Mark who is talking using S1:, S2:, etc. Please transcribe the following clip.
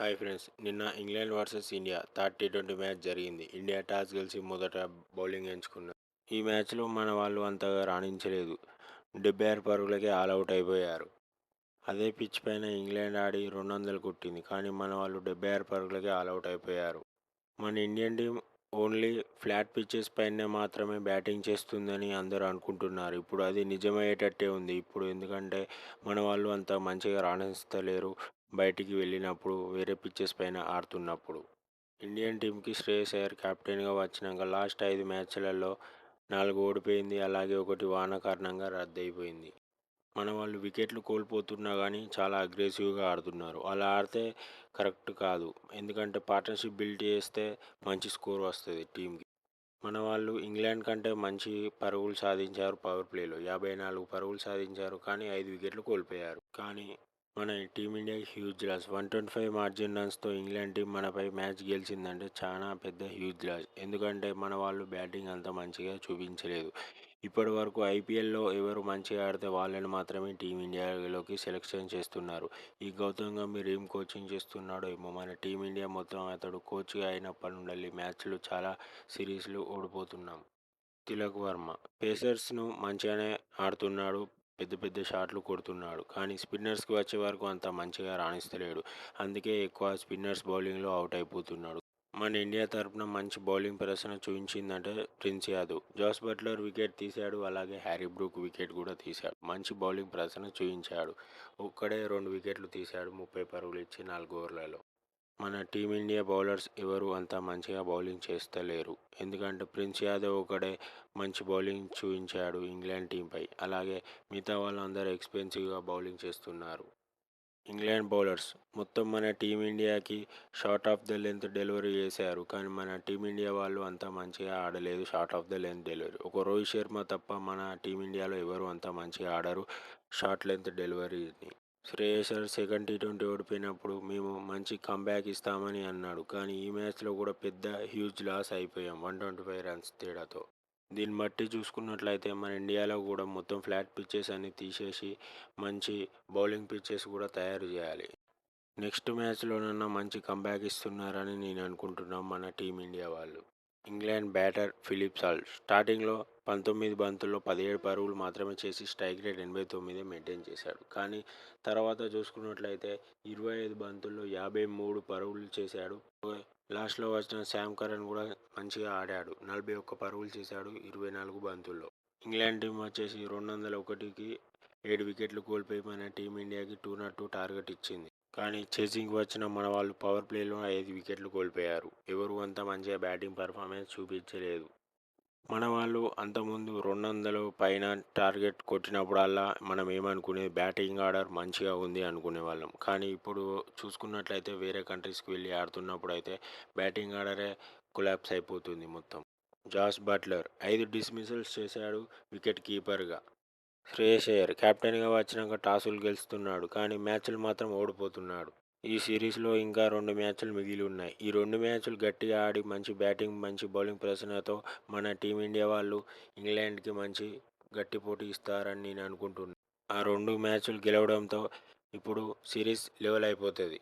S1: Hi friends, నిన్న England versus India third T20 match జరిగింది. India toss గెలిచి మొదట బౌలింగ్ ఎంచుకున్నారు. ఈ మ్యాచ్లో మన వాళ్ళు అంతగా రాణించలేదు. 76 పరుగులకే ఆల్అవుట్ అయిపోయారు. అదే పిచ్ పైన ఇంగ్లాండ్ ఆడి 200 కొట్టింది, కానీ మన వాళ్ళు 76 పరుగులకే ఆల్అవుట్ అయిపోయారు. మన Indian team only flat pitches పైనే మాత్రమే బ్యాటింగ్ చేస్తుందని అందరూ అనుకుంటున్నారు. ఇప్పుడు అది నిజమయ్యేటట్టే ఉంది. ఇప్పుడు ఎందుకంటే మన వాళ్ళు అంత మంచిగా రాణిస్తలేరు. బయటికి వెళ్ళినప్పుడు వేరే పిచ్చెస్ పైన ఆడుతున్నప్పుడు ఇండియన్ టీంకి శ్రేయస్ అయ్యర్ కెప్టెన్గా వచ్చినాక లాస్ట్ 5 మ్యాచ్లలో 4 ఓడిపోయింది. అలాగే ఒకటి వాన కారణంగా రద్దయిపోయింది. మన వాళ్ళు వికెట్లు కోల్పోతున్నా కానీ చాలా అగ్రెసివ్గా ఆడుతున్నారు. అలా ఆడితే కరెక్ట్ కాదు. ఎందుకంటే పార్ట్నర్షిప్ బిల్డ్ చేస్తే మంచి స్కోర్ వస్తుంది టీంకి. మన వాళ్ళు ఇంగ్లాండ్ కంటే మంచి పరుగులు సాధించారు. పవర్ ప్లేలో 54 పరుగులు సాధించారు, కానీ 5 వికెట్లు కోల్పోయారు. కానీ మన టీమిండియా హ్యూజ్ లాస్. 125 మార్జిన్ రన్స్తో ఇంగ్లాండ్ టీం మనపై మ్యాచ్ గెలిచిందంటే చాలా పెద్ద హ్యూజ్ లాస్. ఎందుకంటే మన వాళ్ళు బ్యాటింగ్ అంత మంచిగా చూపించలేదు. ఇప్పటి వరకు ఐపీఎల్లో ఎవరు మంచిగా ఆడితే వాళ్ళని మాత్రమే టీమిండియాలోకి సెలెక్షన్ చేస్తున్నారు. ఈ గౌతమ్ గంభీర్ ఏం కోచింగ్ చేస్తున్నాడో ఏమో. మన టీమిండియా మొత్తం అతడు కోచ్గా అయినప్పటి నుండి మ్యాచ్లు చాలా సిరీస్లు ఓడిపోతున్నాం. తిలక్ వర్మ పేసర్స్ను మంచిగానే ఆడుతున్నాడు. పెద్ద పెద్ద షాట్లు కొడుతున్నాడు, కానీ స్పిన్నర్స్కి వచ్చే వరకు అంత మంచిగా రాణిస్తలేడు. అందుకే ఎక్కువ స్పిన్నర్స్ బౌలింగ్లో అవుట్ అయిపోతున్నాడు. మన ఇండియా తరపున మంచి బౌలింగ్ ప్రదర్శన చూపించిందంటే Prince Yadav. Jos Buttler wicket తీశాడు, అలాగే హ్యారీ బ్రూక్ వికెట్ కూడా తీశాడు. మంచి బౌలింగ్ ప్రదర్శన చూపించాడు. ఒక్కడే 2 వికెట్లు తీశాడు 30 పరుగులు ఇచ్చి 4 ఓవర్లలో. మన టీమిండియా బౌలర్స్ ఎవరు అంత మంచిగా బౌలింగ్ చేస్తలేరు. ఎందుకంటే ప్రిన్స్ యాదవ్ ఒకడే మంచి బౌలింగ్ చూపించాడు ఇంగ్లాండ్ టీంపై. అలాగే మిగతా వాళ్ళందరూ ఎక్స్పెన్సివ్గా బౌలింగ్ చేస్తున్నారు. ఇంగ్లాండ్ బౌలర్స్ మొత్తం మన టీమిండియాకి short of the length delivery చేశారు, కానీ మన టీమిండియా వాళ్ళు అంత మంచిగా ఆడలేదు. Short of the length delivery ఒక రోహిత్ శర్మ తప్ప మన టీమిండియాలో ఎవరు అంత మంచిగా ఆడరు షార్ట్ లెంత్ డెలివరీని. శ్రేయస్ అయ్యర్ సెకండ్ టీ20 ఓడిపోయినప్పుడు మేము మంచి కంబ్యాక్ ఇస్తామని అన్నాడు, కానీ ఈ మ్యాచ్లో కూడా పెద్ద హ్యూజ్ లాస్ అయిపోయాం 125 రన్స్ తేడాతో. దీన్ని బట్టి చూసుకున్నట్లయితే మన ఇండియాలో కూడా మొత్తం ఫ్లాట్ పిచ్చెస్ అన్ని తీసేసి మంచి బౌలింగ్ పిచ్చెస్ కూడా తయారు చేయాలి. నెక్స్ట్ మ్యాచ్లోనన్నా మంచి కంబ్యాక్ ఇస్తున్నారని నేను అనుకుంటున్నాను మన టీమిండియా వాళ్ళు. ఇంగ్లాండ్ బ్యాటర్ ఫిలిప్ సాల్ట్ స్టార్టింగ్లో 19 బంతుల్లో 17 పరుగులు మాత్రమే చేసి స్ట్రైక్ రేట్ 89 మెయింటైన్ చేశాడు. కానీ తర్వాత చూసుకున్నట్లయితే 25 బంతుల్లో 53 పరుగులు చేశాడు. లాస్ట్లో వచ్చిన శామ్ కరన్ కూడా మంచిగా ఆడాడు. 41 పరుగులు చేశాడు 24 బంతుల్లో. ఇంగ్లాండ్ టీం వచ్చేసి 201కి 7 వికెట్లు కోల్పోయి మన టీమిండియాకి 202 టార్గెట్ ఇచ్చింది. కానీ చేసింగ్కి వచ్చిన మన వాళ్ళు పవర్ ప్లేలో 5 వికెట్లు కోల్పోయారు. ఎవరు అంత మంచిగా బ్యాటింగ్ పర్ఫార్మెన్స్ చూపించలేదు. మన వాళ్ళు అంతకుముందు 200 పైన టార్గెట్ కొట్టినప్పుడల్లా మనం ఏమనుకునేది, బ్యాటింగ్ ఆర్డర్ మంచిగా ఉంది అనుకునే వాళ్ళం. కానీ ఇప్పుడు చూసుకున్నట్లయితే వేరే కంట్రీస్కి వెళ్ళి ఆడుతున్నప్పుడు అయితే బ్యాటింగ్ ఆర్డరే కొలాప్స్ అయిపోతుంది మొత్తం. జాస్ బట్లర్ 5 డిస్మిసల్స్ చేశాడు వికెట్ కీపర్గా. శ్రేయస్ అయ్యర్ కెప్టెన్గా వచ్చినాక టాసులు గెలుస్తున్నాడు, కానీ మ్యాచ్లు మాత్రం ఓడిపోతున్నాడు. ఈ సిరీస్లో ఇంకా 2 మ్యాచ్లు మిగిలి ఉన్నాయి. ఈ 2 మ్యాచ్లు గట్టిగా ఆడి మంచి బ్యాటింగ్ మంచి బౌలింగ్ ప్రదర్శనతో మన టీమిండియా వాళ్ళు ఇంగ్లాండ్కి మంచి గట్టి పోటీ ఇస్తారని నేను అనుకుంటున్నాను. ఆ 2 మ్యాచ్లు గెలవడంతో ఇప్పుడు సిరీస్ లెవెల్ అయిపోతుంది.